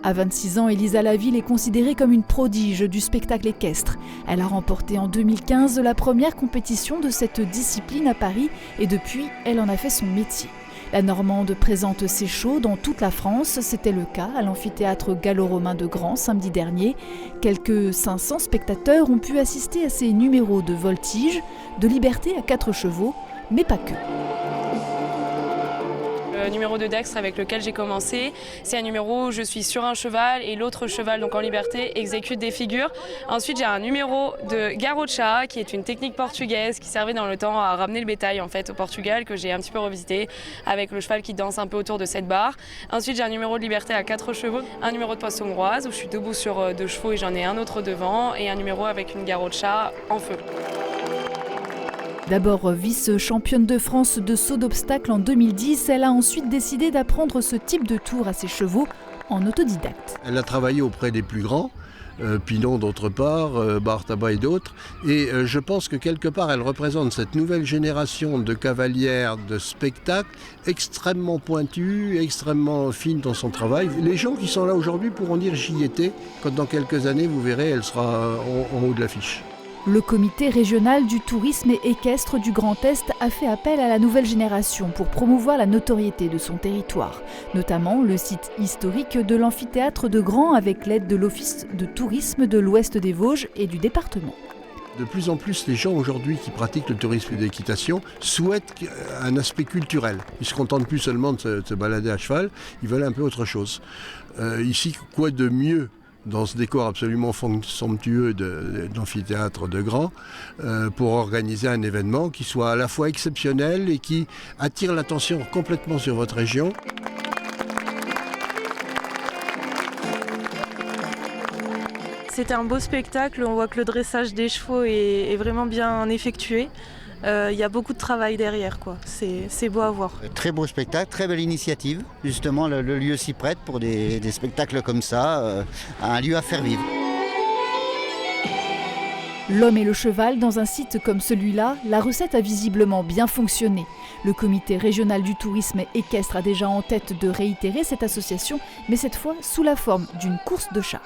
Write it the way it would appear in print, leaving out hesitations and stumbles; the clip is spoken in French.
À 26 ans, Elisa Laville est considérée comme une prodige du spectacle équestre. Elle a remporté en 2015 la première compétition de cette discipline à Paris et depuis, elle en a fait son métier. La Normande présente ses shows dans toute la France. C'était le cas à l'amphithéâtre gallo-romain de Grand samedi dernier. Quelques 500 spectateurs ont pu assister à ces numéros de voltige, de liberté à 4 chevaux, mais pas que. Le numéro de dextre avec lequel j'ai commencé, c'est un numéro où je suis sur un cheval et l'autre cheval, donc en liberté, exécute des figures. Ensuite, j'ai un numéro de garrocha, qui est une technique portugaise qui servait dans le temps à ramener le bétail en fait, au Portugal, que j'ai un petit peu revisité avec le cheval qui danse un peu autour de cette barre. Ensuite, j'ai un numéro de liberté à 4 chevaux, un numéro de poste hongroise où je suis debout sur 2 chevaux et j'en ai un autre devant, et un numéro avec une garrocha en feu. D'abord vice-championne de France de saut d'obstacle en 2010, elle a ensuite décidé d'apprendre ce type de tour à ses chevaux en autodidacte. Elle a travaillé auprès des plus grands, Pinon d'autre part, Bartaba et d'autres, et je pense que quelque part elle représente cette nouvelle génération de cavalières de spectacle extrêmement pointue, extrêmement fine dans son travail. Les gens qui sont là aujourd'hui pourront dire j'y étais, quand dans quelques années vous verrez elle sera en haut de l'affiche. Le comité régional du tourisme équestre du Grand Est a fait appel à la nouvelle génération pour promouvoir la notoriété de son territoire, notamment le site historique de l'amphithéâtre de Grand avec l'aide de l'Office de tourisme de l'Ouest des Vosges et du département. De plus en plus, les gens aujourd'hui qui pratiquent le tourisme d'équitation souhaitent un aspect culturel. Ils ne se contentent plus seulement de se balader à cheval, ils veulent un peu autre chose. Ici, quoi de mieux dans ce décor absolument somptueux d'amphithéâtre de Grand, pour organiser un événement qui soit à la fois exceptionnel et qui attire l'attention complètement sur votre région. C'était un beau spectacle, on voit que le dressage des chevaux est vraiment bien effectué. Il y a beaucoup de travail derrière, quoi. C'est beau à voir. Très beau spectacle, très belle initiative. Justement, le lieu s'y prête pour des spectacles comme ça, un lieu à faire vivre. L'homme et le cheval, dans un site comme celui-là, la recette a visiblement bien fonctionné. Le comité régional du tourisme équestre a déjà en tête de réitérer cette association, mais cette fois sous la forme d'une course de chats.